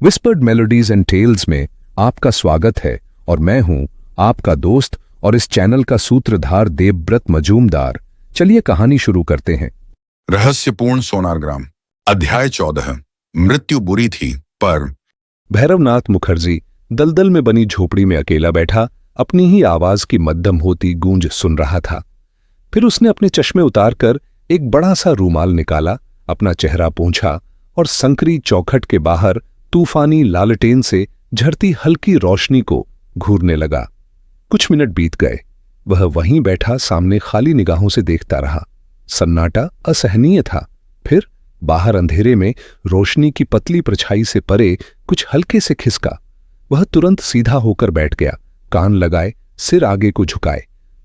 Whispered melodies and tales में आपका स्वागत है और मैं हूं आपका दोस्त और इस चैनल का सूत्रधार देवव्रत मजूमदार। चलिए कहानी शुरू करते हैं। रहस्यपूर्ण सोनार ग्राम। अध्याय 14। मृत्यु बुरी थी पर। भैरवनाथ मुखर्जी दलदल में बनी झोपड़ी में अकेला बैठा अपनी ही आवाज की मध्यम होती गूंज सुन रहा था। फिर उसने अपने चश्मे उतारकर एक बड़ा सा रूमाल निकाला, अपना चेहरा पोंछा और संकरी चौखट के बाहर तूफानी लालटेन से झरती हल्की रोशनी को घूरने लगा। कुछ मिनट बीत गए। वह वहीं बैठा सामने खाली निगाहों से देखता रहा। सन्नाटा असहनीय था। फिर बाहर अंधेरे में रोशनी की पतली परछाई से परे कुछ हल्के से खिसका। वह तुरंत सीधा होकर बैठ गया, कान लगाए, सिर आगे को झुकाए।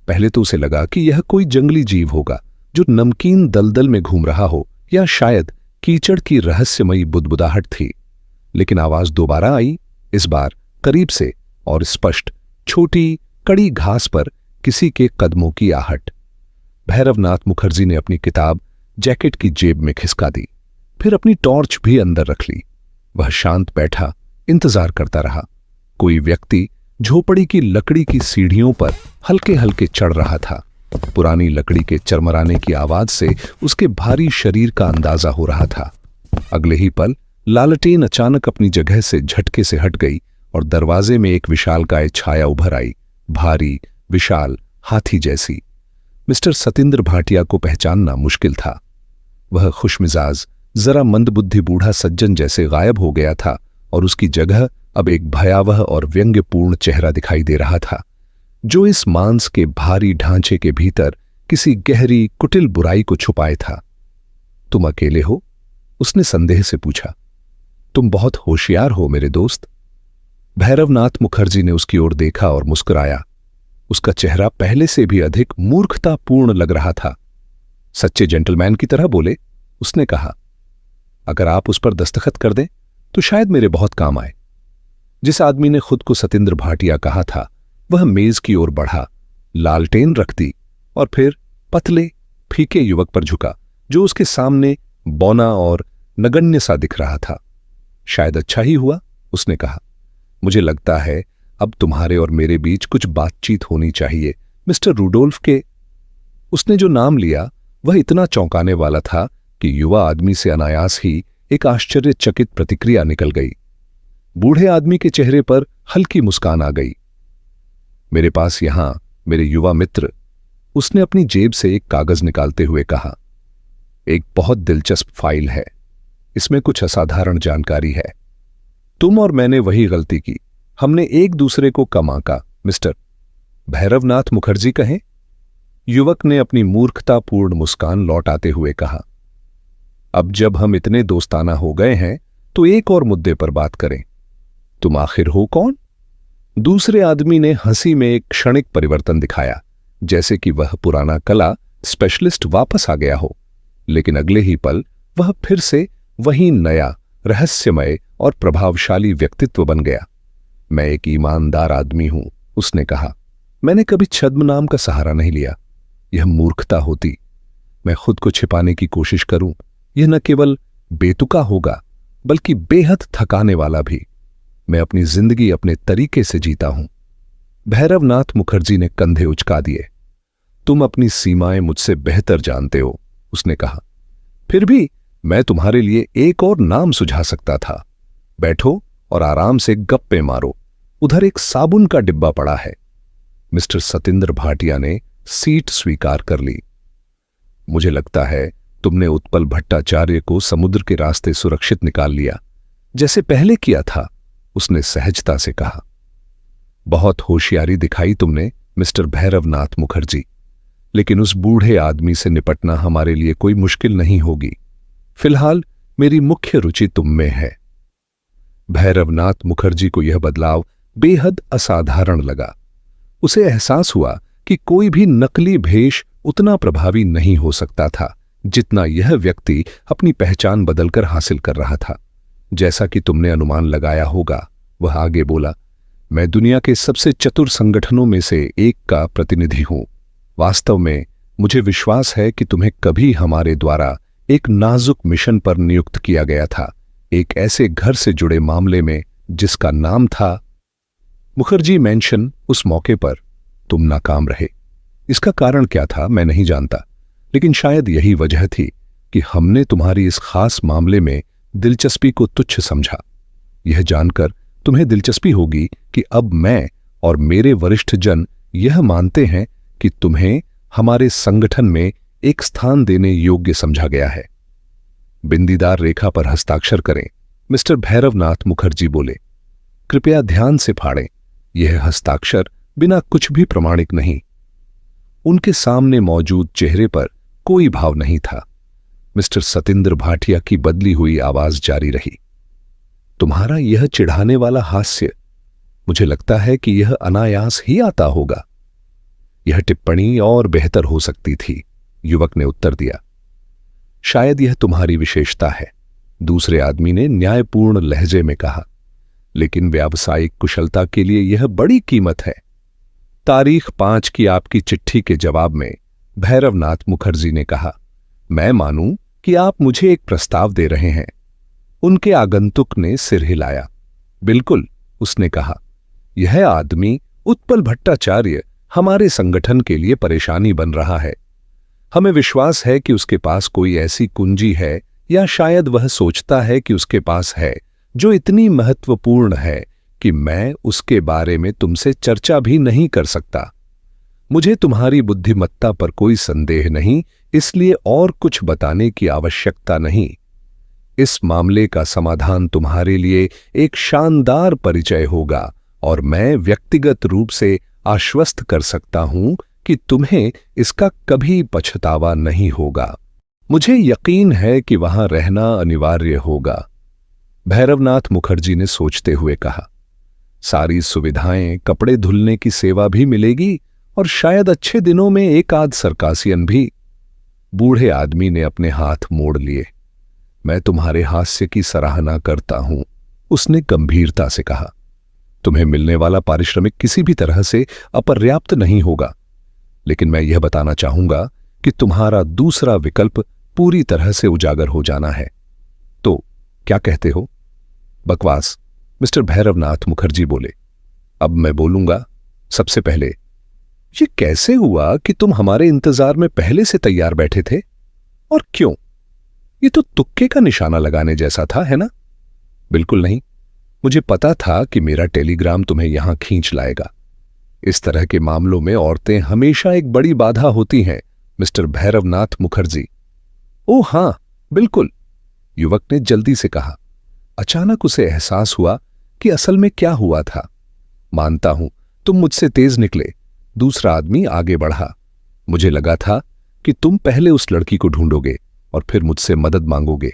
पहले तो उसे लगा कि यह कोई जंगली जीव होगा जो नमकीन दलदल में घूम रहा हो, या शायद कीचड़ की रहस्यमयी बुदबुदाहट थी। लेकिन आवाज दोबारा आई, इस बार करीब से और स्पष्ट, छोटी कड़ी घास पर किसी के कदमों की आहट। भैरवनाथ मुखर्जी ने अपनी किताब जैकेट की जेब में खिसका दी, फिर अपनी टॉर्च भी अंदर रख ली। वह शांत बैठा इंतजार करता रहा। कोई व्यक्ति झोपड़ी की लकड़ी की सीढ़ियों पर हल्के हल्के चढ़ रहा था। पुरानी लकड़ी के चरमराने की आवाज से उसके भारी शरीर का अंदाजा हो रहा था। अगले ही पल लालटेन अचानक अपनी जगह से झटके से हट गई और दरवाजे में एक विशालकाय छाया उभर आई, भारी, विशाल, हाथी जैसी। मिस्टर सतिंद्र भाटिया को पहचानना मुश्किल था। वह खुशमिजाज, जरा मंदबुद्धि बूढ़ा सज्जन जैसे गायब हो गया था और उसकी जगह अब एक भयावह और व्यंग्यपूर्ण चेहरा दिखाई दे रहा था, जो इस मांस के भारी ढांचे के भीतर किसी गहरी कुटिल बुराई को छुपाए था। तुम अकेले हो? उसने संदेह से पूछा। तुम बहुत होशियार हो मेरे दोस्त। भैरवनाथ मुखर्जी ने उसकी ओर देखा और मुस्कुराया। उसका चेहरा पहले से भी अधिक मूर्खतापूर्ण लग रहा था। सच्चे जेंटलमैन की तरह बोले, उसने कहा, अगर आप उस पर दस्तखत कर दें तो शायद मेरे बहुत काम आए। जिस आदमी ने खुद को सतिंद्र भाटिया कहा था वह मेज की ओर बढ़ा, लालटेन रख दी और फिर पतले फीके युवक पर झुका जो उसके सामने बौना और नगण्य सा दिख रहा था। शायद अच्छा ही हुआ, उसने कहा। मुझे लगता है अब तुम्हारे और मेरे बीच कुछ बातचीत होनी चाहिए, मिस्टर रूडोल्फ के। उसने जो नाम लिया वह इतना चौंकाने वाला था कि युवा आदमी से अनायास ही एक आश्चर्यचकित प्रतिक्रिया निकल गई। बूढ़े आदमी के चेहरे पर हल्की मुस्कान आ गई। मेरे पास यहां मेरे युवा मित्र, उसने अपनी जेब से एक कागज निकालते हुए कहा, एक बहुत दिलचस्प फाइल है। इसमें कुछ असाधारण जानकारी है। तुम और मैंने वही गलती की, हमने एक दूसरे को कम आंका। मिस्टर भैरवनाथ मुखर्जी कहें? युवक ने अपनी मूर्खतापूर्ण मुस्कान लौटाते हुए कहा, अब जब हम इतने दोस्ताना हो गए हैं तो एक और मुद्दे पर बात करें। तुम आखिर हो कौन? दूसरे आदमी ने हंसी में एक क्षणिक परिवर्तन दिखाया, जैसे कि वह पुराना कला स्पेशलिस्ट वापस आ गया हो। लेकिन अगले ही पल वह फिर से वही नया, रहस्यमय और प्रभावशाली व्यक्तित्व बन गया। मैं एक ईमानदार आदमी हूं, उसने कहा। मैंने कभी छद्म नाम का सहारा नहीं लिया। यह मूर्खता होती। मैं खुद को छिपाने की कोशिश करूं, यह न केवल बेतुका होगा बल्कि बेहद थकाने वाला भी। मैं अपनी जिंदगी अपने तरीके से जीता हूं। भैरवनाथ मुखर्जी ने कंधे उचका दिए। तुम अपनी सीमाएं मुझसे बेहतर जानते हो, उसने कहा। फिर भी मैं तुम्हारे लिए एक और नाम सुझा सकता था। बैठो और आराम से गप्पे मारो। उधर एक साबुन का डिब्बा पड़ा है। मिस्टर सतिंद्र भाटिया ने सीट स्वीकार कर ली। मुझे लगता है तुमने उत्पल भट्टाचार्य को समुद्र के रास्ते सुरक्षित निकाल लिया, जैसे पहले किया था, उसने सहजता से कहा। बहुत होशियारी दिखाई तुमने मिस्टर भैरवनाथ मुखर्जी, लेकिन उस बूढ़े आदमी से निपटना हमारे लिए कोई मुश्किल नहीं होगी। फिलहाल मेरी मुख्य रुचि तुम में है। भैरवनाथ मुखर्जी को यह बदलाव बेहद असाधारण लगा। उसे एहसास हुआ कि कोई भी नकली भेष उतना प्रभावी नहीं हो सकता था जितना यह व्यक्ति अपनी पहचान बदलकर हासिल कर रहा था। जैसा कि तुमने अनुमान लगाया होगा, वह आगे बोला, मैं दुनिया के सबसे चतुर संगठनों में से एक का प्रतिनिधि हूं। वास्तव में मुझे विश्वास है कि तुम्हें कभी हमारे द्वारा एक नाजुक मिशन पर नियुक्त किया गया था, एक ऐसे घर से जुड़े मामले में जिसका नाम था मुखर्जी मैंशन। उस मौके पर तुम नाकाम रहे। इसका कारण क्या था मैं नहीं जानता, लेकिन शायद यही वजह थी कि हमने तुम्हारी इस खास मामले में दिलचस्पी को तुच्छ समझा। यह जानकर तुम्हें दिलचस्पी होगी कि अब मैं और मेरे वरिष्ठ जन यह मानते हैं कि तुम्हें हमारे संगठन में एक स्थान देने योग्य समझा गया है। बिंदीदार रेखा पर हस्ताक्षर करें, मिस्टर भैरवनाथ मुखर्जी बोले। कृपया ध्यान से फाड़ें, यह हस्ताक्षर बिना कुछ भी प्रमाणिक नहीं। उनके सामने मौजूद चेहरे पर कोई भाव नहीं था। मिस्टर सतेंद्र भाटिया की बदली हुई आवाज जारी रही। तुम्हारा यह चिढ़ाने वाला हास्य, मुझे लगता है कि यह अनायास ही आता होगा। यह टिप्पणी और बेहतर हो सकती थी, युवक ने उत्तर दिया। शायद यह तुम्हारी विशेषता है, दूसरे आदमी ने न्यायपूर्ण लहजे में कहा, लेकिन व्यावसायिक कुशलता के लिए यह बड़ी कीमत है। तारीख 5 की आपकी चिट्ठी के जवाब में भैरवनाथ मुखर्जी ने कहा, मैं मानूं कि आप मुझे एक प्रस्ताव दे रहे हैं। उनके आगंतुक ने सिर हिलाया। बिल्कुल, उसने कहा, यह आदमी उत्पल भट्टाचार्य हमारे संगठन के लिए परेशानी बन रहा है। हमें विश्वास है कि उसके पास कोई ऐसी कुंजी है, या शायद वह सोचता है कि उसके पास है, जो इतनी महत्वपूर्ण है कि मैं उसके बारे में तुमसे चर्चा भी नहीं कर सकता। मुझे तुम्हारी बुद्धिमत्ता पर कोई संदेह नहीं, इसलिए और कुछ बताने की आवश्यकता नहीं। इस मामले का समाधान तुम्हारे लिए एक शानदार परिचय होगा, और मैं व्यक्तिगत रूप से आश्वस्त कर सकता हूं कि तुम्हें इसका कभी पछतावा नहीं होगा। मुझे यकीन है कि वहां रहना अनिवार्य होगा, भैरवनाथ मुखर्जी ने सोचते हुए कहा। सारी सुविधाएं, कपड़े धुलने की सेवा भी मिलेगी, और शायद अच्छे दिनों में एक आध सर्कासियन भी। बूढ़े आदमी ने अपने हाथ मोड़ लिए। मैं तुम्हारे हास्य की सराहना करता हूं, उसने गंभीरता से कहा। तुम्हें मिलने वाला पारिश्रमिक किसी भी तरह से अपर्याप्त नहीं होगा, लेकिन मैं यह बताना चाहूंगा कि तुम्हारा दूसरा विकल्प पूरी तरह से उजागर हो जाना है। तो क्या कहते हो? बकवास, मिस्टर भैरवनाथ मुखर्जी बोले। अब मैं बोलूंगा। सबसे पहले, ये कैसे हुआ कि तुम हमारे इंतजार में पहले से तैयार बैठे थे, और क्यों? ये तो तुक्के का निशाना लगाने जैसा था, है ना? बिल्कुल नहीं, मुझे पता था कि मेरा टेलीग्राम तुम्हें यहां खींच लाएगा। इस तरह के मामलों में औरतें हमेशा एक बड़ी बाधा होती हैं, मिस्टर भैरवनाथ मुखर्जी। ओह हां, बिल्कुल, युवक ने जल्दी से कहा। अचानक उसे एहसास हुआ कि असल में क्या हुआ था। मानता हूं तुम मुझसे तेज निकले, दूसरा आदमी आगे बढ़ा। मुझे लगा था कि तुम पहले उस लड़की को ढूंढोगे और फिर मुझसे मदद मांगोगे।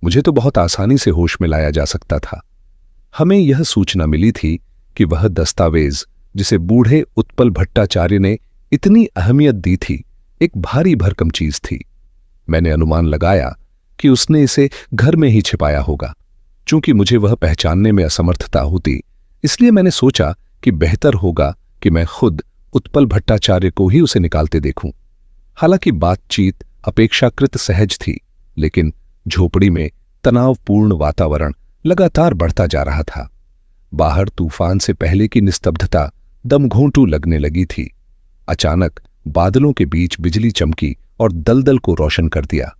मुझे तो बहुत आसानी से होश में लाया जा सकता था। हमें यह सूचना मिली थी कि वह दस्तावेज जिसे बूढ़े उत्पल भट्टाचार्य ने इतनी अहमियत दी थी, एक भारी भरकम चीज थी। मैंने अनुमान लगाया कि उसने इसे घर में ही छिपाया होगा। चूंकि मुझे वह पहचानने में असमर्थता होती, इसलिए मैंने सोचा कि बेहतर होगा कि मैं खुद उत्पल भट्टाचार्य को ही उसे निकालते देखूं। हालांकि बातचीत अपेक्षाकृत सहज थी, लेकिन झोपड़ी में तनावपूर्ण वातावरण लगातार बढ़ता जा रहा था। बाहर तूफान से पहले की निस्तब्धता दमघोंटू लगने लगी थी। अचानक बादलों के बीच बिजली चमकी और दलदल को रोशन कर दिया।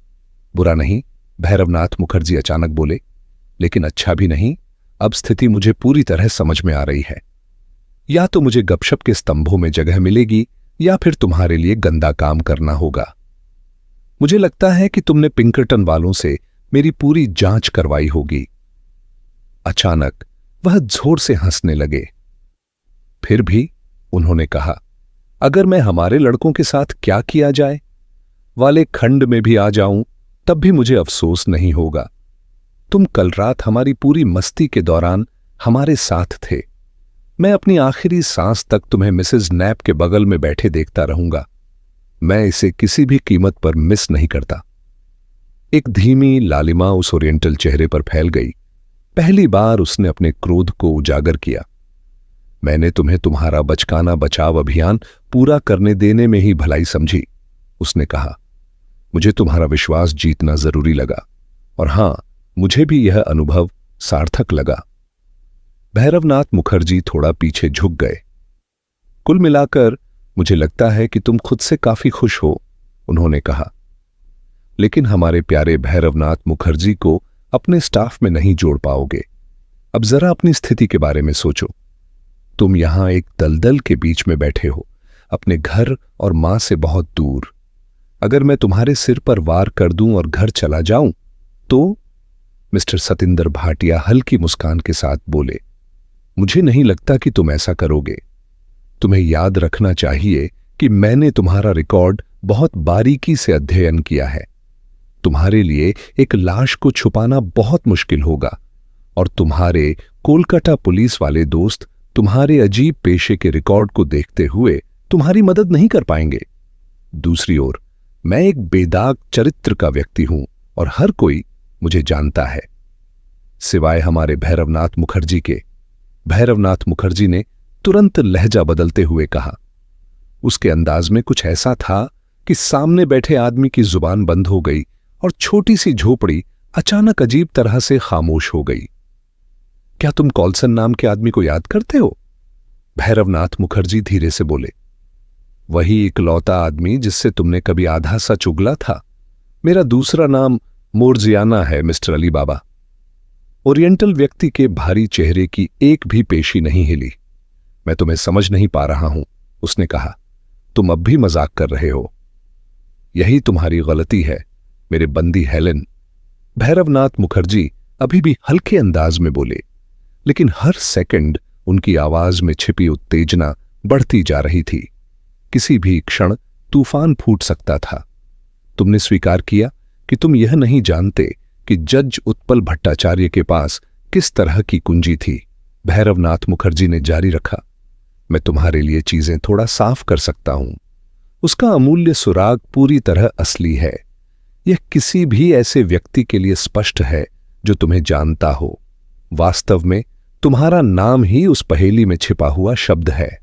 बुरा नहीं, भैरवनाथ मुखर्जी अचानक बोले, लेकिन अच्छा भी नहीं। अब स्थिति मुझे पूरी तरह समझ में आ रही है। या तो मुझे गपशप के स्तंभों में जगह मिलेगी, या फिर तुम्हारे लिए गंदा काम करना होगा। मुझे लगता है कि तुमने पिंकरटन वालों से मेरी पूरी जांच करवाई होगी। अचानक वह जोर से हंसने लगे। फिर भी उन्होंने कहा, अगर मैं हमारे लड़कों के साथ क्या किया जाए वाले खंड में भी आ जाऊं, तब भी मुझे अफसोस नहीं होगा। तुम कल रात हमारी पूरी मस्ती के दौरान हमारे साथ थे। मैं अपनी आखिरी सांस तक तुम्हें मिसेज नैप के बगल में बैठे देखता रहूंगा। मैं इसे किसी भी कीमत पर मिस नहीं करता। एक धीमी लालिमा उस ओरिएंटल चेहरे पर फैल गई। पहली बार उसने अपने क्रोध को उजागर किया। मैंने तुम्हें तुम्हारा बचकाना बचाव अभियान पूरा करने देने में ही भलाई समझी, उसने कहा। मुझे तुम्हारा विश्वास जीतना जरूरी लगा, और हां, मुझे भी यह अनुभव सार्थक लगा। भैरवनाथ मुखर्जी थोड़ा पीछे झुक गए। कुल मिलाकर मुझे लगता है कि तुम खुद से काफी खुश हो, उन्होंने कहा। लेकिन हमारे प्यारे भैरवनाथ मुखर्जी को अपने स्टाफ में नहीं जोड़ पाओगे। अब जरा अपनी स्थिति के बारे में सोचो। तुम यहां एक दलदल के बीच में बैठे हो, अपने घर और मां से बहुत दूर। अगर मैं तुम्हारे सिर पर वार कर दूं और घर चला जाऊं तो? मिस्टर सतिंदर भाटिया हल्की मुस्कान के साथ बोले, मुझे नहीं लगता कि तुम ऐसा करोगे। तुम्हें याद रखना चाहिए कि मैंने तुम्हारा रिकॉर्ड बहुत बारीकी से अध्ययन किया है। तुम्हारे लिए एक लाश को छुपाना बहुत मुश्किल होगा और तुम्हारे कोलकाता पुलिस वाले दोस्त तुम्हारे अजीब पेशे के रिकॉर्ड को देखते हुए तुम्हारी मदद नहीं कर पाएंगे। दूसरी ओर मैं एक बेदाग चरित्र का व्यक्ति हूं और हर कोई मुझे जानता है, सिवाय हमारे भैरवनाथ मुखर्जी के। भैरवनाथ मुखर्जी ने तुरंत लहजा बदलते हुए कहा। उसके अंदाज में कुछ ऐसा था कि सामने बैठे आदमी की जुबान बंद हो गई और छोटी सी झोपड़ी अचानक अजीब तरह से खामोश हो गई। क्या तुम कॉल्सन नाम के आदमी को याद करते हो? भैरवनाथ मुखर्जी धीरे से बोले। वही इकलौता आदमी जिससे तुमने कभी आधा सा चुगला था। मेरा दूसरा नाम मोरजियाना है, मिस्टर अली बाबा। ओरिएंटल व्यक्ति के भारी चेहरे की एक भी पेशी नहीं हिली। मैं तुम्हें समझ नहीं पा रहा हूं, उसने कहा। तुम अब भी मजाक कर रहे हो। यही तुम्हारी गलती है, मेरे बंदी हेलेन। भैरवनाथ मुखर्जी अभी भी हल्के अंदाज में बोले, लेकिन हर सेकंड उनकी आवाज में छिपी उत्तेजना बढ़ती जा रही थी। किसी भी क्षण तूफान फूट सकता था। तुमने स्वीकार किया कि तुम यह नहीं जानते कि जज उत्पल भट्टाचार्य के पास किस तरह की कुंजी थी। भैरवनाथ मुखर्जी ने जारी रखा, मैं तुम्हारे लिए चीजें थोड़ा साफ कर सकता हूं। उसका अमूल्य सुराग पूरी तरह असली है। यह किसी भी ऐसे व्यक्ति के लिए स्पष्ट है जो तुम्हें जानता हो। वास्तव में तुम्हारा नाम ही उस पहेली में छिपा हुआ शब्द है।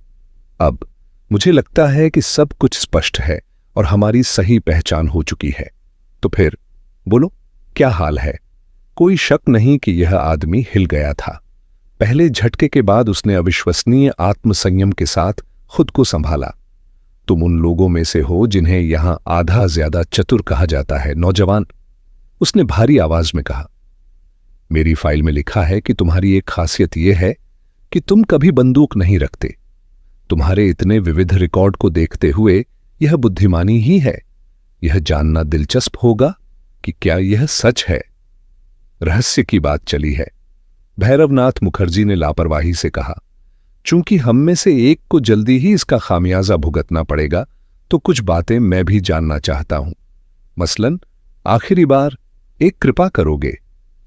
अब मुझे लगता है कि सब कुछ स्पष्ट है और हमारी सही पहचान हो चुकी है। तो फिर बोलो, क्या हाल है? कोई शक नहीं कि यह आदमी हिल गया था। पहले झटके के बाद उसने अविश्वसनीय आत्मसंयम के साथ खुद को संभाला। तुम उन लोगों में से हो जिन्हें यहां आधा ज्यादा चतुर कहा जाता है, नौजवान, उसने भारी आवाज में कहा। मेरी फाइल में लिखा है कि तुम्हारी एक खासियत यह है कि तुम कभी बंदूक नहीं रखते। तुम्हारे इतने विविध रिकॉर्ड को देखते हुए यह बुद्धिमानी ही है। यह जानना दिलचस्प होगा कि क्या यह सच है। रहस्य की बात चली है, भैरवनाथ मुखर्जी ने लापरवाही से कहा। चूंकि हम में से एक को जल्दी ही इसका खामियाजा भुगतना पड़ेगा, तो कुछ बातें मैं भी जानना चाहता हूं। मसलन, आखिरी बार एक कृपा करोगे,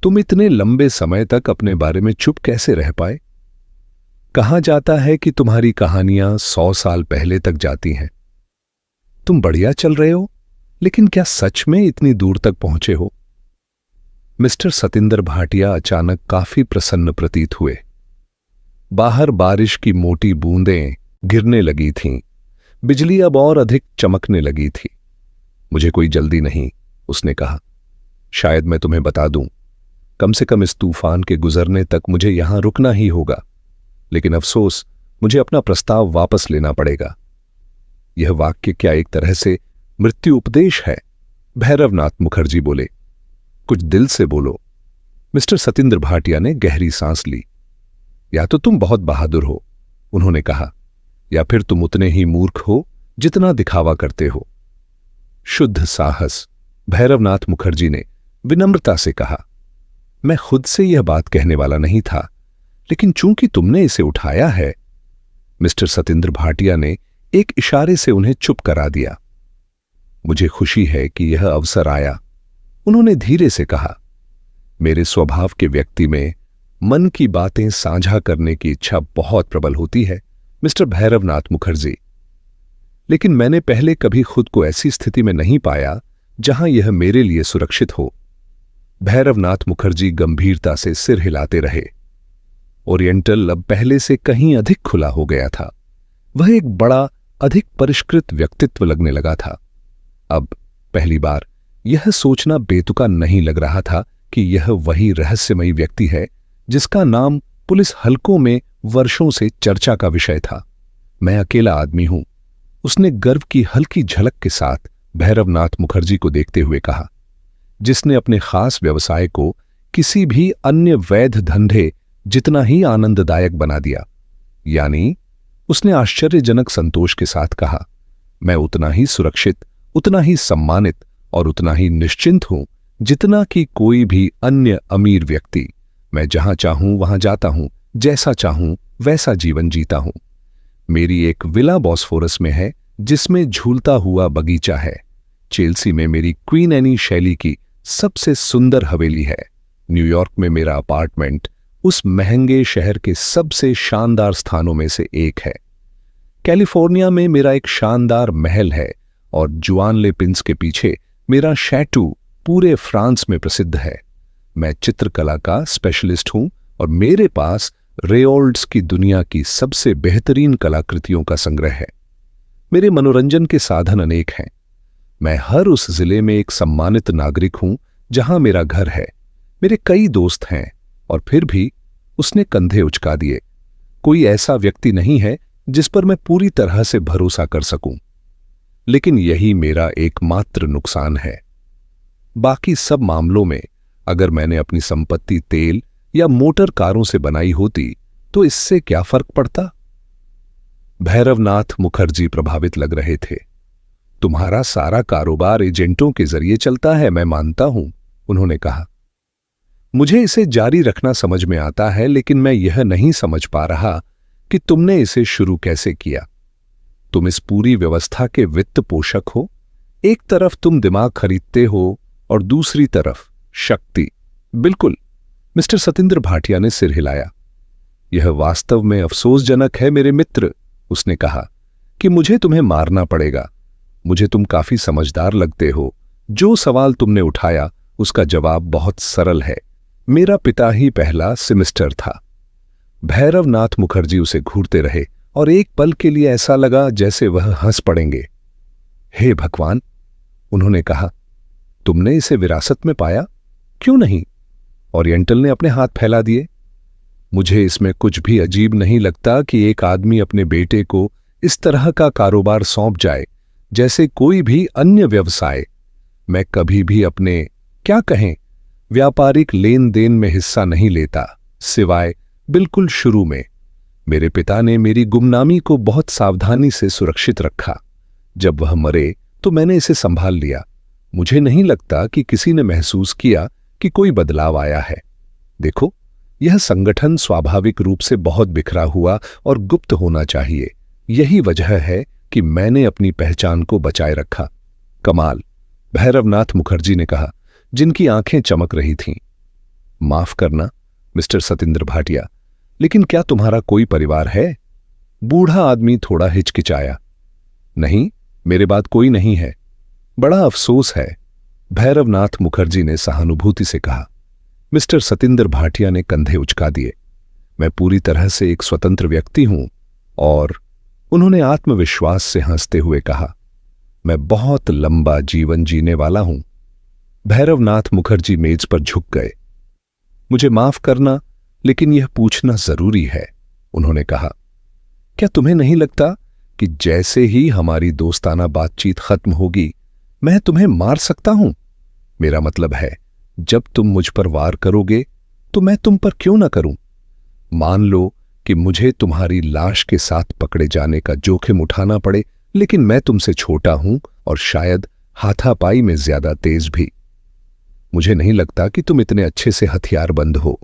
तुम इतने लंबे समय तक अपने बारे में चुप कैसे रह पाए? कहा जाता है कि तुम्हारी कहानियां 100 साल पहले तक जाती हैं। तुम बढ़िया चल रहे हो, लेकिन क्या सच में इतनी दूर तक पहुंचे हो? मिस्टर सतिंदर भाटिया अचानक काफी प्रसन्न प्रतीत हुए। बाहर बारिश की मोटी बूंदें गिरने लगी थीं। बिजली अब और अधिक चमकने लगी थी। मुझे कोई जल्दी नहीं, उसने कहा। शायद मैं तुम्हें बता दूं, कम से कम इस तूफान के गुजरने तक मुझे यहां रुकना ही होगा। लेकिन अफसोस, मुझे अपना प्रस्ताव वापस लेना पड़ेगा। यह वाक्य क्या एक तरह से मृत्यु उपदेश है? भैरवनाथ मुखर्जी बोले। कुछ दिल से बोलो। मिस्टर सतिंदर भाटिया ने गहरी सांस ली। या तो तुम बहुत बहादुर हो, उन्होंने कहा, या फिर तुम उतने ही मूर्ख हो जितना दिखावा करते हो। शुद्ध साहस, भैरवनाथ मुखर्जी ने विनम्रता से कहा। मैं खुद से यह बात कहने वाला नहीं था, लेकिन चूंकि तुमने इसे उठाया है। मिस्टर सतिंदर भाटिया ने एक इशारे से उन्हें चुप करा दिया। मुझे खुशी है कि यह अवसर आया, उन्होंने धीरे से कहा। मेरे स्वभाव के व्यक्ति में मन की बातें साझा करने की इच्छा बहुत प्रबल होती है, मिस्टर भैरवनाथ मुखर्जी। लेकिन मैंने पहले कभी खुद को ऐसी स्थिति में नहीं पाया जहां यह मेरे लिए सुरक्षित हो। भैरवनाथ मुखर्जी गंभीरता से सिर हिलाते रहे। ओरिएंटल अब पहले से कहीं अधिक खुला हो गया था। वह एक बड़ा, अधिक परिष्कृत व्यक्तित्व लगने लगा था। अब पहली बार यह सोचना बेतुका नहीं लग रहा था कि यह वही रहस्यमयी व्यक्ति है जिसका नाम पुलिस हलकों में वर्षों से चर्चा का विषय था। मैं अकेला आदमी हूं, उसने गर्व की हल्की झलक के साथ भैरवनाथ मुखर्जी को देखते हुए कहा, जिसने अपने खास व्यवसाय को किसी भी अन्य वैध धंधे जितना ही आनंददायक बना दिया। यानी उसने आश्चर्यजनक संतोष के साथ कहा, मैं उतना ही सुरक्षित, उतना ही सम्मानित और उतना ही निश्चिंत हूं जितना कि कोई भी अन्य अमीर व्यक्ति। मैं जहां चाहूं वहां जाता हूं, जैसा चाहूं वैसा जीवन जीता हूं। मेरी एक विला बॉस्फोरस में है जिसमें झूलता हुआ बगीचा है। चेल्सी में मेरी क्वीन एनी शैली की सबसे सुंदर हवेली है। न्यूयॉर्क में मेरा अपार्टमेंट उस महंगे शहर के सबसे शानदार स्थानों में से एक है। कैलिफोर्निया में मेरा एक शानदार महल है और जुआन ले पिंस के पीछे मेरा शैटू पूरे फ्रांस में प्रसिद्ध है। मैं चित्रकला का स्पेशलिस्ट हूं और मेरे पास रेओल्ड्स की दुनिया की सबसे बेहतरीन कलाकृतियों का संग्रह है। मेरे मनोरंजन के साधन अनेक हैं। मैं हर उस जिले में एक सम्मानित नागरिक हूं जहां मेरा घर है। मेरे कई दोस्त हैं और फिर भी उसने कंधे उचका दिए। कोई ऐसा व्यक्ति नहीं है जिस पर मैं पूरी तरह से भरोसा कर सकूं। लेकिन यही मेरा एकमात्र नुकसान है। बाकी सब मामलों में अगर मैंने अपनी संपत्ति तेल या मोटर कारों से बनाई होती तो इससे क्या फर्क पड़ता? भैरवनाथ मुखर्जी प्रभावित लग रहे थे। तुम्हारा सारा कारोबार एजेंटों के जरिए चलता है, मैं मानता हूं, उन्होंने कहा। मुझे इसे जारी रखना समझ में आता है, लेकिन मैं यह नहीं समझ पा रहा कि तुमने इसे शुरू कैसे किया। तुम इस पूरी व्यवस्था के वित्त पोषक हो। एक तरफ तुम दिमाग खरीदते हो और दूसरी तरफ शक्ति। बिल्कुल, मिस्टर सतिंद्र भाटिया ने सिर हिलाया। यह वास्तव में अफसोसजनक है मेरे मित्र, उसने कहा, कि मुझे तुम्हें मारना पड़ेगा। मुझे तुम काफी समझदार लगते हो। जो सवाल तुमने उठाया उसका जवाब बहुत सरल है। मेरा पिता ही पहला सेमेस्टर था। भैरवनाथ मुखर्जी उसे घूरते रहे और एक पल के लिए ऐसा लगा जैसे वह हंस पड़ेंगे। हे भगवान, उन्होंने कहा, तुमने इसे विरासत में पाया? क्यों नहीं? ओरिएंटल ने अपने हाथ फैला दिए। मुझे इसमें कुछ भी अजीब नहीं लगता कि एक आदमी अपने बेटे को इस तरह का कारोबार सौंप जाए जैसे कोई भी अन्य व्यवसाय। मैं कभी भी अपने, क्या कहें, व्यापारिक लेन देन में हिस्सा नहीं लेता, सिवाय बिल्कुल शुरू में। मेरे पिता ने मेरी गुमनामी को बहुत सावधानी से सुरक्षित रखा। जब वह मरे तो मैंने इसे संभाल लिया। मुझे नहीं लगता कि किसी ने महसूस किया कि कोई बदलाव आया है। देखो, यह संगठन स्वाभाविक रूप से बहुत बिखरा हुआ और गुप्त होना चाहिए। यही वजह है कि मैंने अपनी पहचान को बचाए रखा। कमाल, भैरवनाथ मुखर्जी ने कहा, जिनकी आंखें चमक रही थीं। माफ करना मिस्टर सतिंद्र भाटिया, लेकिन क्या तुम्हारा कोई परिवार है? बूढ़ा आदमी थोड़ा हिचकिचाया। नहीं, मेरे बाद कोई नहीं है। बड़ा अफसोस है, भैरवनाथ मुखर्जी ने सहानुभूति से कहा। मिस्टर सतिंद्र भाटिया ने कंधे उचका दिए। मैं पूरी तरह से एक स्वतंत्र व्यक्ति हूं। और उन्होंने आत्मविश्वास से हंसते हुए कहा, मैं बहुत लंबा जीवन जीने वाला हूं। भैरवनाथ मुखर्जी मेज पर झुक गए। मुझे माफ करना, लेकिन यह पूछना जरूरी है, उन्होंने कहा। क्या तुम्हें नहीं लगता कि जैसे ही हमारी दोस्ताना बातचीत खत्म होगी मैं तुम्हें मार सकता हूं? मेरा मतलब है, जब तुम मुझ पर वार करोगे तो मैं तुम पर क्यों ना करूं? मान लो कि मुझे तुम्हारी लाश के साथ पकड़े जाने का जोखिम उठाना पड़े, लेकिन मैं तुमसे छोटा हूं और शायद हाथापाई में ज्यादा तेज भी। मुझे नहीं लगता कि तुम इतने अच्छे से हथियारबंद हो,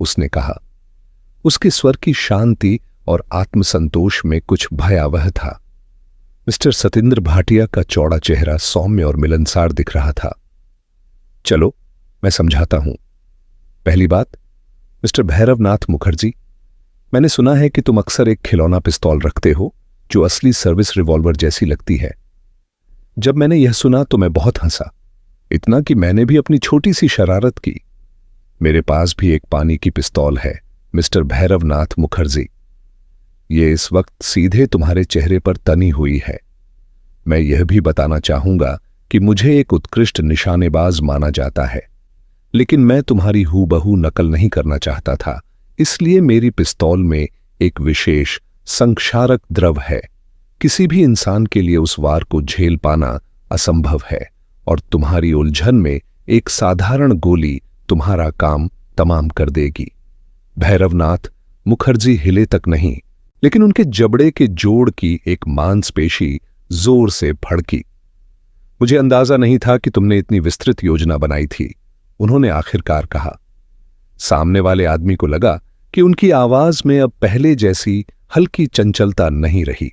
उसने कहा। उसके स्वर की शांति और आत्मसंतोष में कुछ भयावह था। मिस्टर सतिंद्र भाटिया का चौड़ा चेहरा सौम्य और मिलनसार दिख रहा था। चलो, मैं समझाता हूं। पहली बात, मिस्टर भैरवनाथ मुखर्जी, मैंने सुना है कि तुम अक्सर एक खिलौना पिस्तौल रखते हो जो असली सर्विस रिवॉल्वर जैसी लगती है। जब मैंने यह सुना तो मैं बहुत हंसा, इतना कि मैंने भी अपनी छोटी सी शरारत की। मेरे पास भी एक पानी की पिस्तौल है, मिस्टर भैरवनाथ मुखर्जी। ये इस वक्त सीधे तुम्हारे चेहरे पर तनी हुई है। मैं यह भी बताना चाहूंगा कि मुझे एक उत्कृष्ट निशानेबाज माना जाता है। लेकिन मैं तुम्हारी हूबहू नकल नहीं करना चाहता था, इसलिए मेरी पिस्तौल में एक विशेष संक्षारक द्रव है। किसी भी इंसान के लिए उस वार को झेल पाना असंभव है और तुम्हारी उलझन में एक साधारण गोली तुम्हारा काम तमाम कर देगी। भैरवनाथ मुखर्जी हिले तक नहीं, लेकिन उनके जबड़े के जोड़ की एक मांसपेशी जोर से फड़की। मुझे अंदाजा नहीं था कि तुमने इतनी विस्तृत योजना बनाई थी, उन्होंने आखिरकार कहा। सामने वाले आदमी को लगा कि उनकी आवाज में अब पहले जैसी हल्की चंचलता नहीं रही।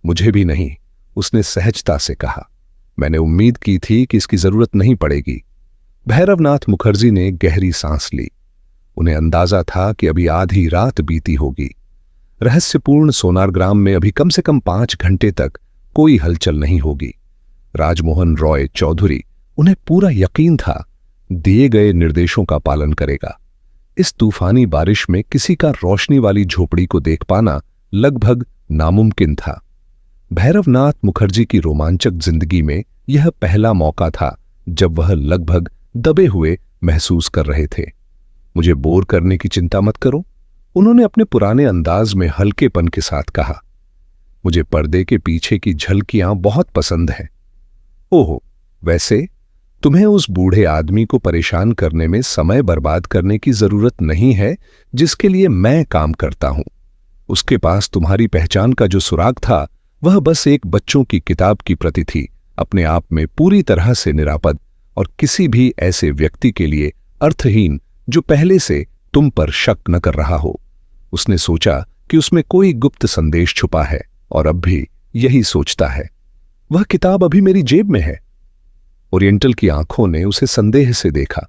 मुझे भी नहीं, उसने सहजता से कहा। मैंने उम्मीद की थी कि इसकी जरूरत नहीं पड़ेगी। भैरवनाथ मुखर्जी ने गहरी सांस ली। उन्हें अंदाजा था कि अभी आधी रात बीती होगी। रहस्यपूर्ण सोनारग्राम में अभी कम से कम 5 घंटे तक कोई हलचल नहीं होगी। राजमोहन रॉय चौधरी, उन्हें पूरा यकीन था, दिए गए निर्देशों का पालन करेगा। इस तूफानी बारिश में किसी का रोशनी वाली झोपड़ी को देख पाना लगभग नामुमकिन था। भैरवनाथ मुखर्जी की रोमांचक जिंदगी में यह पहला मौका था जब वह लगभग दबे हुए महसूस कर रहे थे। मुझे बोर करने की चिंता मत करो, उन्होंने अपने पुराने अंदाज में हल्केपन के साथ कहा। मुझे पर्दे के पीछे की झलकियां बहुत पसंद हैं। ओहो, वैसे तुम्हें उस बूढ़े आदमी को परेशान करने में समय बर्बाद करने की जरूरत नहीं है जिसके लिए मैं काम करता हूं। उसके पास तुम्हारी पहचान का जो सुराग था वह बस एक बच्चों की किताब की प्रति थी, अपने आप में पूरी तरह से निरापद और किसी भी ऐसे व्यक्ति के लिए अर्थहीन जो पहले से तुम पर शक न कर रहा हो। उसने सोचा कि उसमें कोई गुप्त संदेश छुपा है और अब भी यही सोचता है। वह किताब अभी मेरी जेब में है। ओरिएंटल की आंखों ने उसे संदेह से देखा।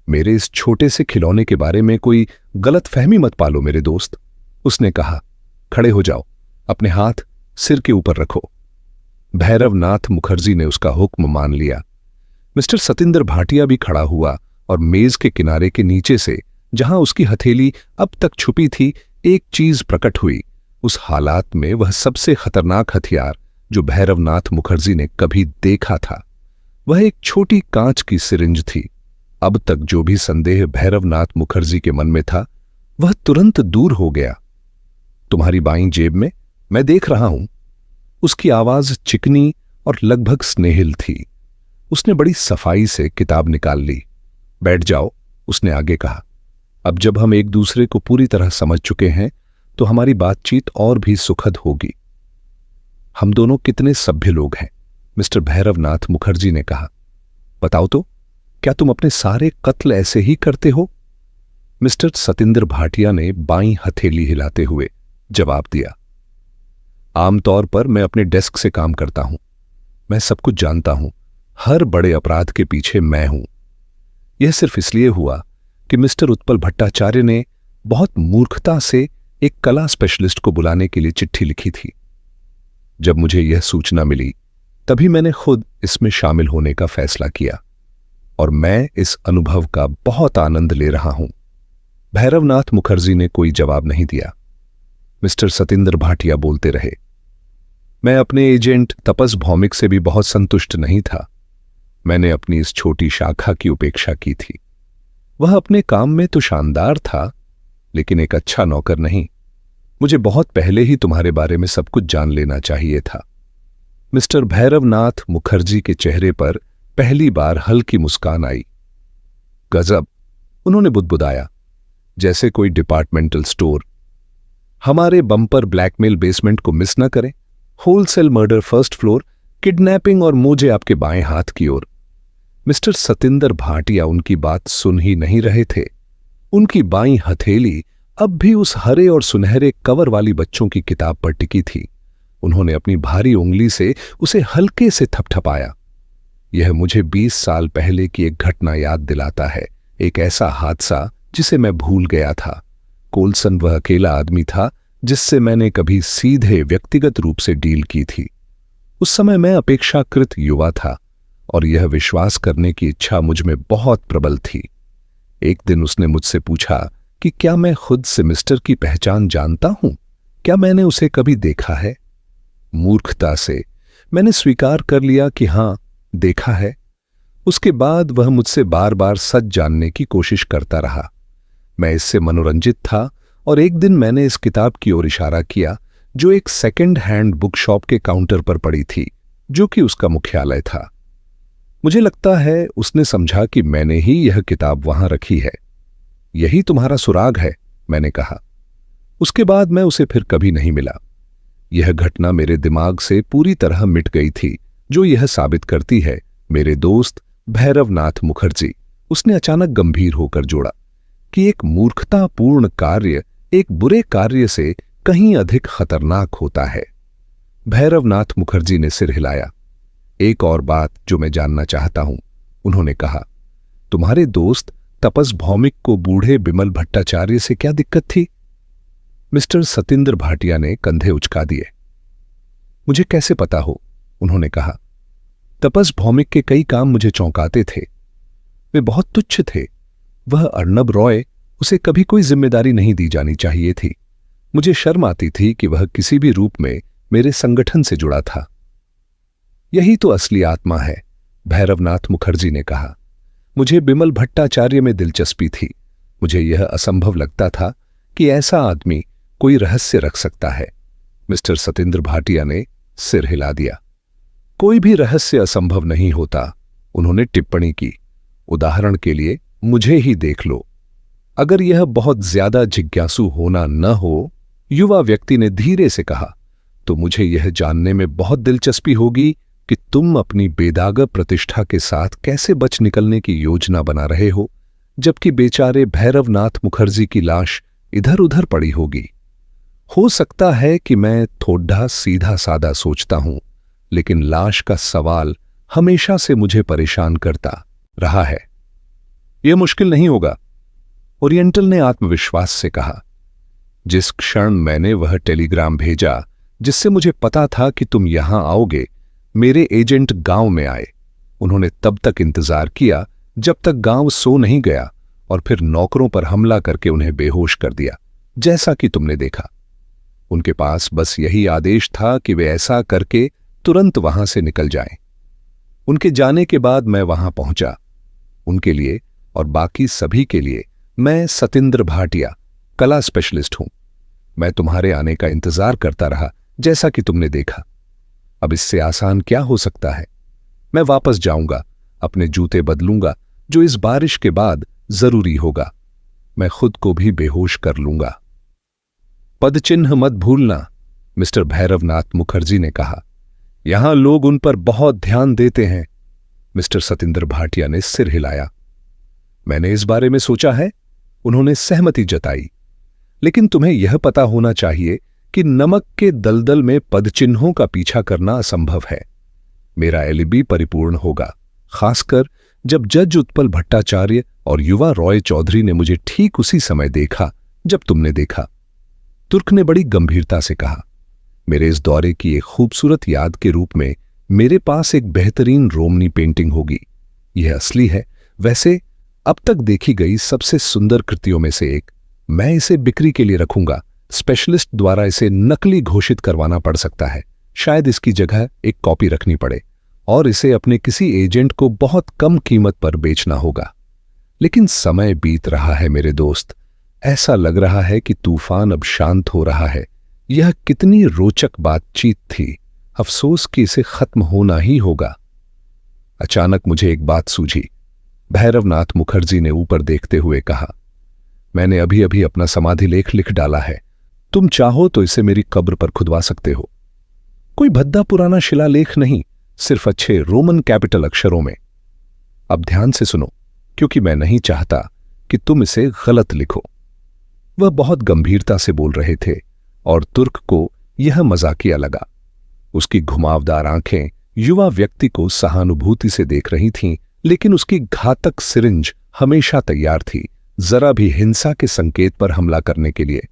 मेरे इस छोटे से खिलौने के बारे में कोई गलत फहमी मत पालो मेरे दोस्त, उसने कहा। खड़े हो जाओ, अपने हाथ सिर के ऊपर रखो। भैरवनाथ मुखर्जी ने उसका हुक्म मान लिया। मिस्टर सतिंदर भाटिया भी खड़ा हुआ और मेज के किनारे के नीचे से, जहां उसकी हथेली अब तक छुपी थी, एक चीज प्रकट हुई। उस हालात में वह सबसे खतरनाक हथियार जो भैरवनाथ मुखर्जी ने कभी देखा था, वह एक छोटी कांच की सिरिंज थी। अब तक जो भी संदेह भैरवनाथ मुखर्जी के मन में था वह तुरंत दूर हो गया। तुम्हारी बाईं जेब में, मैं देख रहा हूं। उसकी आवाज चिकनी और लगभग स्नेहिल थी। उसने बड़ी सफाई से किताब निकाल ली। बैठ जाओ, उसने आगे कहा। अब जब हम एक दूसरे को पूरी तरह समझ चुके हैं तो हमारी बातचीत और भी सुखद होगी। हम दोनों कितने सभ्य लोग हैं, मिस्टर भैरवनाथ मुखर्जी ने कहा। बताओ तो, क्या तुम अपने सारे कत्ल ऐसे ही करते हो? मिस्टर सतिंदर भाटिया ने बाईं हथेली हिलाते हुए जवाब दिया। आमतौर पर मैं अपने डेस्क से काम करता हूं। मैं सब कुछ जानता हूं। हर बड़े अपराध के पीछे मैं हूं। यह सिर्फ इसलिए हुआ कि मिस्टर उत्पल भट्टाचार्य ने बहुत मूर्खता से एक कला स्पेशलिस्ट को बुलाने के लिए चिट्ठी लिखी थी। जब मुझे यह सूचना मिली तभी मैंने खुद इसमें शामिल होने का फैसला किया और मैं इस अनुभव का बहुत आनंद ले रहा हूं। भैरवनाथ मुखर्जी ने कोई जवाब नहीं दिया। मिस्टर सतिंदर भाटिया बोलते रहे। मैं अपने एजेंट तपस भौमिक से भी बहुत संतुष्ट नहीं था। मैंने अपनी इस छोटी शाखा की उपेक्षा की थी। वह अपने काम में तो शानदार था, लेकिन एक अच्छा नौकर नहीं। मुझे बहुत पहले ही तुम्हारे बारे में सब कुछ जान लेना चाहिए था। मिस्टर भैरवनाथ मुखर्जी के चेहरे पर पहली बार हल्की मुस्कान आई। गजब, उन्होंने बुदबुदाया, जैसे कोई डिपार्टमेंटल स्टोर। हमारे बम्पर ब्लैकमेल बेसमेंट को मिस न करें। Wholesale murder first floor, kidnapping और मोजे आपके बाएं हाथ की ओर। मिस्टर सतिंदर भाटिया उनकी बात सुन ही नहीं रहे थे। उनकी बाईं हथेली अब भी उस हरे और सुनहरे कवर वाली बच्चों की किताब पर टिकी थी। उन्होंने अपनी भारी उंगली से उसे हल्के से थपथपाया। यह मुझे 20 साल पहले की एक घटना याद दिलाता है, एक ऐसा हादसा जिसे मैं भूल गया था। कोल्सन वह अकेला आदमी था जिससे मैंने कभी सीधे व्यक्तिगत रूप से डील की थी। उस समय मैं अपेक्षाकृत युवा था और यह विश्वास करने की इच्छा मुझ में बहुत प्रबल थी। एक दिन उसने मुझसे पूछा कि क्या मैं खुद से मिस्टर की पहचान जानता हूं, क्या मैंने उसे कभी देखा है। मूर्खता से मैंने स्वीकार कर लिया कि हां, देखा है। उसके बाद वह मुझसे बार बार सच जानने की कोशिश करता रहा। मैं इससे मनोरंजित था और एक दिन मैंने इस किताब की ओर इशारा किया जो एक सेकंड हैंड बुक शॉप के काउंटर पर पड़ी थी, जो कि उसका मुख्यालय था। मुझे लगता है उसने समझा कि मैंने ही यह किताब वहां रखी है। यही तुम्हारा सुराग है, मैंने कहा। उसके बाद मैं उसे फिर कभी नहीं मिला। यह घटना मेरे दिमाग से पूरी तरह मिट गई थी, जो यह साबित करती है मेरे दोस्त भैरवनाथ मुखर्जी, उसने अचानक गंभीर होकर जोड़ा, कि एक मूर्खतापूर्ण कार्य एक बुरे कार्य से कहीं अधिक खतरनाक होता है। भैरवनाथ मुखर्जी ने सिर हिलाया। एक और बात जो मैं जानना चाहता हूं, उन्होंने कहा। तुम्हारे दोस्त तपस भौमिक को बूढ़े बिमल भट्टाचार्य से क्या दिक्कत थी? मिस्टर सतिंद्र भाटिया ने कंधे उचका दिए। मुझे कैसे पता हो, उन्होंने कहा। तपस भौमिक के कई काम मुझे चौंकाते थे। वे बहुत तुच्छ थे। वह अर्नब रॉय, उसे कभी कोई जिम्मेदारी नहीं दी जानी चाहिए थी। मुझे शर्म आती थी कि वह किसी भी रूप में मेरे संगठन से जुड़ा था। यही तो असली आत्मा है, भैरवनाथ मुखर्जी ने कहा। मुझे बिमल भट्टाचार्य में दिलचस्पी थी। मुझे यह असंभव लगता था कि ऐसा आदमी कोई रहस्य रख सकता है। मिस्टर सतिंद्र भाटिया ने सिर हिला दिया। कोई भी रहस्य असंभव नहीं होता, उन्होंने टिप्पणी की। उदाहरण के लिए मुझे ही देख लो। अगर यह बहुत ज्यादा जिज्ञासु होना न हो, युवा व्यक्ति ने धीरे से कहा, तो मुझे यह जानने में बहुत दिलचस्पी होगी कि तुम अपनी बेदाग प्रतिष्ठा के साथ कैसे बच निकलने की योजना बना रहे हो, जबकि बेचारे भैरवनाथ मुखर्जी की लाश इधर उधर पड़ी होगी। हो सकता है कि मैं थोड़ा सीधा सादा सोचता हूं, लेकिन लाश का सवाल हमेशा से मुझे परेशान करता रहा है। यह मुश्किल नहीं होगा, ओरिएंटल ने आत्मविश्वास से कहा। जिस क्षण मैंने वह टेलीग्राम भेजा जिससे मुझे पता था कि तुम यहां आओगे, मेरे एजेंट गांव में आए। उन्होंने तब तक इंतजार किया जब तक गांव सो नहीं गया, और फिर नौकरों पर हमला करके उन्हें बेहोश कर दिया, जैसा कि तुमने देखा। उनके पास बस यही आदेश था कि वे ऐसा करके तुरंत वहां से निकल जाएं। उनके जाने के बाद मैं वहां पहुंचा। उनके लिए और बाकी सभी के लिए मैं सतिंद्र भाटिया, कला स्पेशलिस्ट हूं। मैं तुम्हारे आने का इंतजार करता रहा, जैसा कि तुमने देखा। अब इससे आसान क्या हो सकता है? मैं वापस जाऊंगा, अपने जूते बदलूंगा, जो इस बारिश के बाद जरूरी होगा। मैं खुद को भी बेहोश कर लूंगा। पदचिन्ह मत भूलना, मिस्टर भैरवनाथ मुखर्जी ने कहा। यहां लोग उन पर बहुत ध्यान देते हैं। मिस्टर सतिंद्र भाटिया ने सिर हिलाया। मैंने इस बारे में सोचा है, उन्होंने सहमति जताई। लेकिन तुम्हें यह पता होना चाहिए कि नमक के दलदल में पदचिन्हों का पीछा करना असंभव है। मेरा एलिबी परिपूर्ण होगा, खासकर जब जज उत्पल भट्टाचार्य और युवा रॉय चौधरी ने मुझे ठीक उसी समय देखा जब तुमने देखा। तुर्क ने बड़ी गंभीरता से कहा। मेरे इस दौरे की एक खूबसूरत याद के रूप में मेरे पास एक बेहतरीन रोमनी पेंटिंग होगी। यह असली है, वैसे अब तक देखी गई सबसे सुंदर कृतियों में से एक। मैं इसे बिक्री के लिए रखूंगा। स्पेशलिस्ट द्वारा इसे नकली घोषित करवाना पड़ सकता है। शायद इसकी जगह एक कॉपी रखनी पड़े और इसे अपने किसी एजेंट को बहुत कम कीमत पर बेचना होगा। लेकिन समय बीत रहा है मेरे दोस्त। ऐसा लग रहा है कि तूफान अब शांत हो रहा है। यह कितनी रोचक बातचीत थी। अफसोस कि इसे खत्म होना ही होगा। अचानक मुझे एक बात सूझी। भैरवनाथ मुखर्जी ने ऊपर देखते हुए कहा, मैंने अभी अभी अपना समाधि लेख लिख डाला है। तुम चाहो तो इसे मेरी कब्र पर खुदवा सकते हो। कोई भद्दा पुराना शिलालेख नहीं, सिर्फ अच्छे रोमन कैपिटल अक्षरों में। अब ध्यान से सुनो, क्योंकि मैं नहीं चाहता कि तुम इसे गलत लिखो। वह बहुत गंभीरता से बोल रहे थे और तुर्क को यह मजाकिया लगा। उसकी घुमावदार आंखें युवा व्यक्ति को सहानुभूति से देख रही थीं, लेकिन उसकी घातक सिरिंज हमेशा तैयार थी, जरा भी हिंसा के संकेत पर हमला करने के लिए।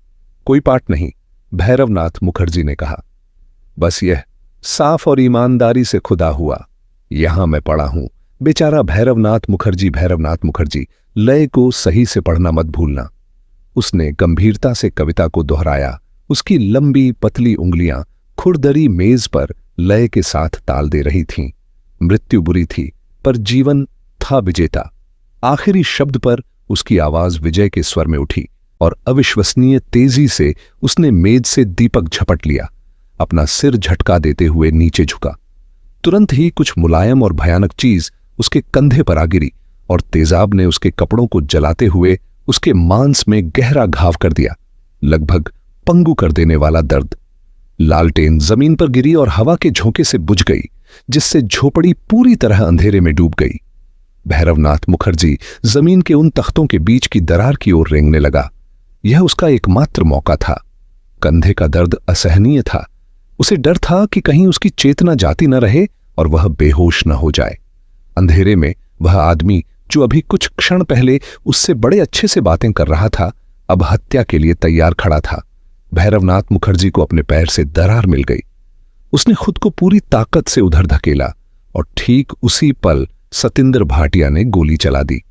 कोई पाठ नहीं, भैरवनाथ मुखर्जी ने कहा। बस यह साफ और ईमानदारी से खुदा हुआ। यहां मैं पढ़ा हूं, बेचारा भैरवनाथ मुखर्जी, लय को सही से पढ़ना मत भूलना। उसने गंभीरता से कविता को दोहराया। उसकी लंबी पतली उंगलियां खुरदरी मेज पर लय के साथ ताल दे रही थीं। मृत्यु बुरी थी, पर जीवन था विजेता। आखिरी शब्द पर उसकी आवाज विजय के स्वर में उठी और अविश्वसनीय तेजी से उसने मेज से दीपक झपट लिया, अपना सिर झटका देते हुए नीचे झुका। तुरंत ही कुछ मुलायम और भयानक चीज उसके कंधे पर आ गिरी और तेजाब ने उसके कपड़ों को जलाते हुए उसके मांस में गहरा घाव कर दिया, लगभग पंगु कर देने वाला दर्द। लालटेन जमीन पर गिरी और हवा के झोंके से बुझ गई, जिससे झोपड़ी पूरी तरह अंधेरे में डूब गई। भैरवनाथ मुखर्जी जमीन के उन तख्तों के बीच की दरार की ओर रेंगने लगा। यह उसका एकमात्र मौका था। कंधे का दर्द असहनीय था। उसे डर था कि कहीं उसकी चेतना जाती न रहे और वह बेहोश न हो जाए। अंधेरे में वह आदमी जो अभी कुछ क्षण पहले उससे बड़े अच्छे से बातें कर रहा था, अब हत्या के लिए तैयार खड़ा था। भैरवनाथ मुखर्जी को अपने पैर से दरार मिल गई। उसने खुद को पूरी ताकत से उधर धकेला और ठीक उसी पल सतिंदर भाटिया ने गोली चला दी।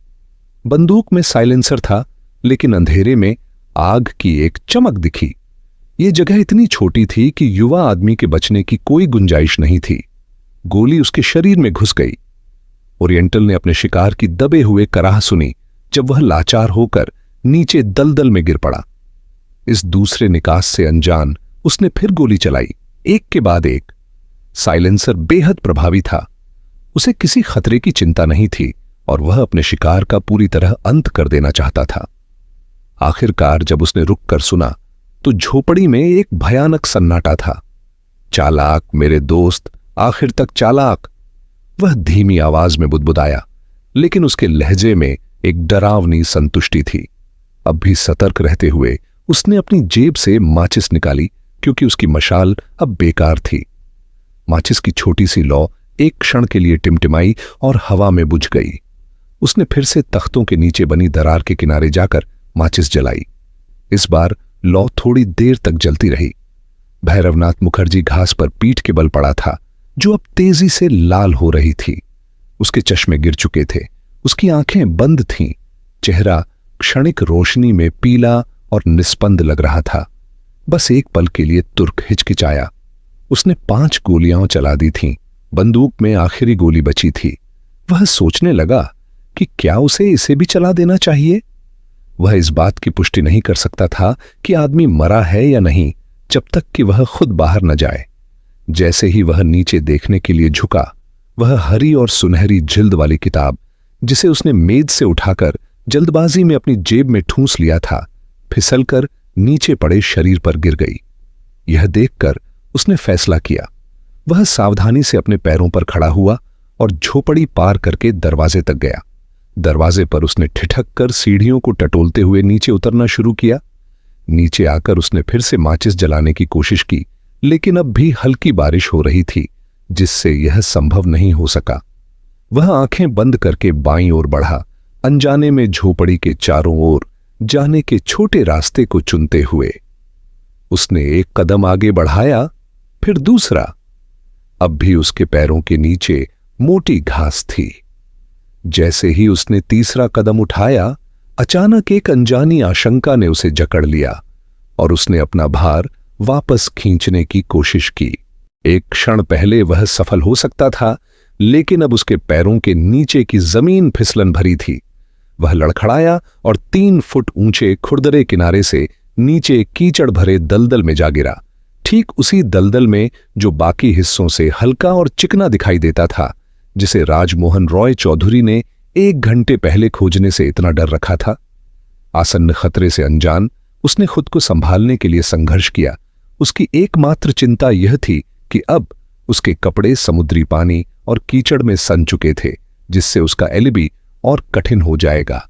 बंदूक में साइलेंसर था, लेकिन अंधेरे में आग की एक चमक दिखी। ये जगह इतनी छोटी थी कि युवा आदमी के बचने की कोई गुंजाइश नहीं थी। गोली उसके शरीर में घुस गई। ओरिएंटल ने अपने शिकार की दबे हुए कराह सुनी जब वह लाचार होकर नीचे दलदल में गिर पड़ा। इस दूसरे निकास से अनजान उसने फिर गोली चलाई, एक के बाद एक। साइलेंसर बेहद प्रभावी था। उसे किसी खतरे की चिंता नहीं थी और वह अपने शिकार का पूरी तरह अंत कर देना चाहता था। आखिरकार जब उसने रुककर सुना तो झोपड़ी में एक भयानक सन्नाटा था। चालाक मेरे दोस्त, आखिर तक चालाक, वह धीमी आवाज में बुदबुदाया, लेकिन उसके लहजे में एक डरावनी संतुष्टि थी। अब भी सतर्क रहते हुए उसने अपनी जेब से माचिस निकाली, क्योंकि उसकी मशाल अब बेकार थी। माचिस की छोटी सी लौ एक क्षण के लिए टिमटिमाई और हवा में बुझ गई। उसने फिर से तख्तों के नीचे बनी दरार के किनारे जाकर माचिस जलाई। इस बार लौ थोड़ी देर तक जलती रही। भैरवनाथ मुखर्जी घास पर पीठ के बल पड़ा था, जो अब तेजी से लाल हो रही थी। उसके चश्मे गिर चुके थे, उसकी आंखें बंद थीं, चेहरा क्षणिक रोशनी में पीला और निस्पंद लग रहा था। बस एक पल के लिए तुर्क हिचकिचाया। उसने 5 गोलियां चला दी थीं। बंदूक में आखिरी गोली बची थी। वह सोचने लगा कि क्या उसे इसे भी चला देना चाहिए। वह इस बात की पुष्टि नहीं कर सकता था कि आदमी मरा है या नहीं, जब तक कि वह खुद बाहर न जाए। जैसे ही वह नीचे देखने के लिए झुका, वह हरी और सुनहरी जिल्द वाली किताब, जिसे उसने मेज से उठाकर जल्दबाजी में अपनी जेब में ठूंस लिया था, फिसलकर नीचे पड़े शरीर पर गिर गई। यह देखकर उसने फैसला किया। वह सावधानी से अपने पैरों पर खड़ा हुआ और झोपड़ी पार करके दरवाजे तक गया। दरवाजे पर उसने ठिठक कर सीढ़ियों को टटोलते हुए नीचे उतरना शुरू किया। नीचे आकर उसने फिर से माचिस जलाने की कोशिश की, लेकिन अब भी हल्की बारिश हो रही थी, जिससे यह संभव नहीं हो सका। वह आंखें बंद करके बाईं ओर बढ़ा, अनजाने में झोपड़ी के चारों ओर जाने के छोटे रास्ते को चुनते हुए। उसने एक कदम आगे बढ़ाया, फिर दूसरा। अब भी उसके पैरों के नीचे मोटी घास थी। जैसे ही उसने तीसरा कदम उठाया, अचानक एक अनजानी आशंका ने उसे जकड़ लिया और उसने अपना भार वापस खींचने की कोशिश की। एक क्षण पहले वह सफल हो सकता था, लेकिन अब उसके पैरों के नीचे की जमीन फिसलन भरी थी। वह लड़खड़ाया और 3 फुट ऊंचे खुरदरे किनारे से नीचे कीचड़ भरे दलदल में जा गिरा। ठीक उसी दलदल में जो बाकी हिस्सों से हल्का और चिकना दिखाई देता था, जिसे राजमोहन रॉय चौधरी ने 1 घंटे पहले खोजने से इतना डर रखा था। आसन्न खतरे से अनजान उसने खुद को संभालने के लिए संघर्ष किया। उसकी एकमात्र चिंता यह थी कि अब उसके कपड़े समुद्री पानी और कीचड़ में सन चुके थे, जिससे उसका एलिबी और कठिन हो जाएगा।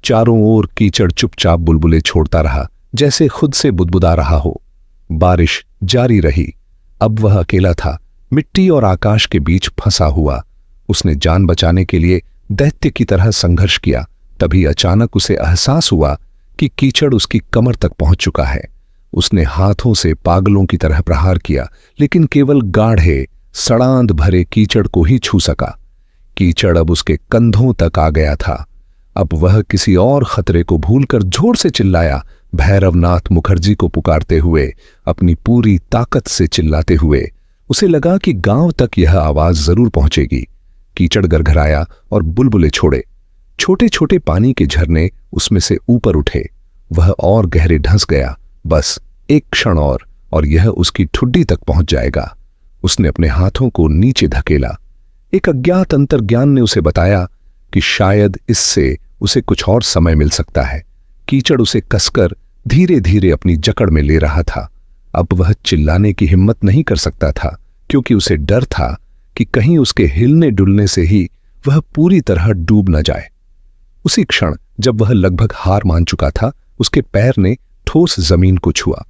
चारों ओर कीचड़ चुपचाप बुलबुले छोड़ता रहा, जैसे खुद से बुदबुदा रहा हो। बारिश जारी रही। अब वह अकेला था, मिट्टी और आकाश के बीच फंसा हुआ। उसने जान बचाने के लिए दैत्य की तरह संघर्ष किया। तभी अचानक उसे एहसास हुआ कि कीचड़ उसकी कमर तक पहुंच चुका है। उसने हाथों से पागलों की तरह प्रहार किया, लेकिन केवल गाढ़े सड़ांध भरे कीचड़ को ही छू सका। कीचड़ अब उसके कंधों तक आ गया था। अब वह किसी और खतरे को भूलकर जोर से चिल्लाया, भैरवनाथ मुखर्जी को पुकारते हुए, अपनी पूरी ताकत से चिल्लाते हुए। उसे लगा कि गांव तक यह आवाज जरूर पहुंचेगी। कीचड़ गरगराया और बुलबुले छोड़े। छोटे छोटे पानी के झरने उसमें से ऊपर उठे। वह और गहरे धंस गया। बस एक क्षण और यह उसकी ठुड्डी तक पहुंच जाएगा। उसने अपने हाथों को नीचे धकेला। एक अज्ञात अंतर्ज्ञान ने उसे बताया कि शायद इससे उसे कुछ और समय मिल सकता है। कीचड़ उसे कसकर धीरे धीरे अपनी जकड़ में ले रहा था। अब वह चिल्लाने की हिम्मत नहीं कर सकता था, क्योंकि उसे डर था कि कहीं उसके हिलने डुलने से ही वह पूरी तरह डूब न जाए। उसी क्षण जब वह लगभग हार मान चुका था, उसके पैर ने ठोस जमीन को छुआ।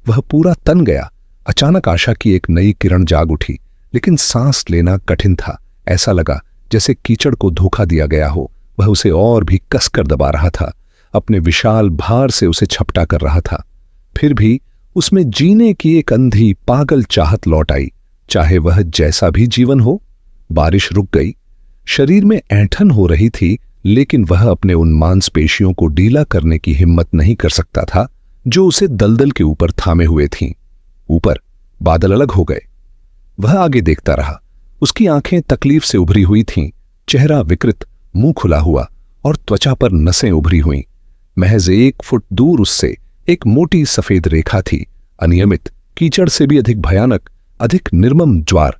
वह पूरा तन गया। अचानक आशा की एक नई किरण जाग उठी, लेकिन सांस लेना कठिन था। ऐसा लगा जैसे कीचड़ को धोखा दिया गया हो। वह उसे और भी कसकर दबा रहा था, अपने विशाल भार से उसे झपटा कर रहा था। फिर भी उसमें जीने की एक अंधी पागल चाहत लौट आई, चाहे वह जैसा भी जीवन हो। बारिश रुक गई। शरीर में ऐंठन हो रही थी, लेकिन वह अपने उन मांसपेशियों को ढीला करने की हिम्मत नहीं कर सकता था जो उसे दलदल के ऊपर थामे हुए थीं। ऊपर बादल अलग हो गए। वह आगे देखता रहा। उसकी आंखें तकलीफ से उभरी हुई थीं, चेहरा विकृत, मुंह खुला हुआ और त्वचा पर नसें उभरी हुईं। महज 1 फुट दूर उससे एक मोटी सफेद रेखा थी, अनियमित, कीचड़ से भी अधिक भयानक, अधिक निर्मम ज्वार।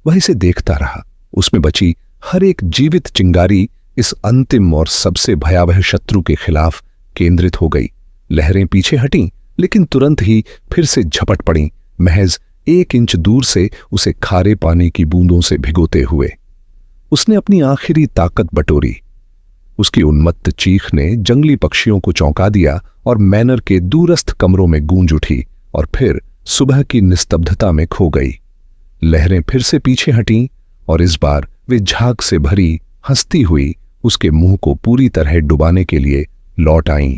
वह इसे देखता रहा। उसमें बची हर एक जीवित चिंगारी इस अंतिम और सबसे भयावह शत्रु के खिलाफ केंद्रित हो गई। लहरें पीछे हटीं, लेकिन तुरंत ही फिर से झपट पड़ीं, महज 1 इंच दूर से उसे खारे पानी की बूंदों से भिगोते हुए। उसने अपनी आखिरी ताकत बटोरी। उसकी उन्मत्त चीख ने जंगली पक्षियों को चौंका दिया और मैनर के दूरस्थ कमरों में गूंज उठी और फिर सुबह की निस्तब्धता में खो गई। लहरें फिर से पीछे हटीं और इस बार वे झाग से भरी, हंसती हुई उसके मुंह को पूरी तरह डुबाने के लिए लौट आईं।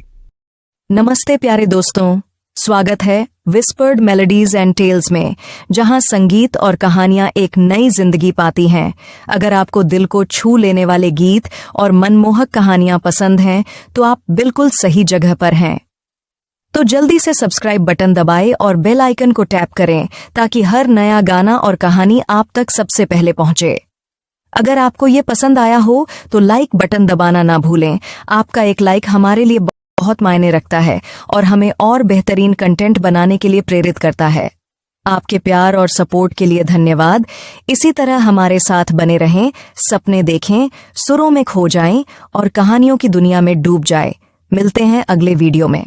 नमस्ते प्यारे दोस्तों, स्वागत है विस्पर्ड मेलोडीज एंड टेल्स में, जहां संगीत और कहानियां एक नई जिंदगी पाती हैं। अगर आपको दिल को छू लेने वाले गीत और मनमोहक कहानियां पसंद हैं, तो आप बिल्कुल सही जगह पर हैं। तो जल्दी से सब्सक्राइब बटन दबाएं और बेल आइकन को टैप करें, ताकि हर नया गाना और कहानी आप तक सबसे पहले पहुंचे। अगर आपको ये पसंद आया हो तो लाइक बटन दबाना ना भूलें। आपका एक लाइक हमारे लिए बहुत मायने रखता है और हमें और बेहतरीन कंटेंट बनाने के लिए प्रेरित करता है। आपके प्यार और सपोर्ट के लिए धन्यवाद। इसी तरह हमारे साथ बने रहें, सपने देखें, सुरों में खो जाएं और कहानियों की दुनिया में डूब जाएं। मिलते हैं अगले वीडियो में।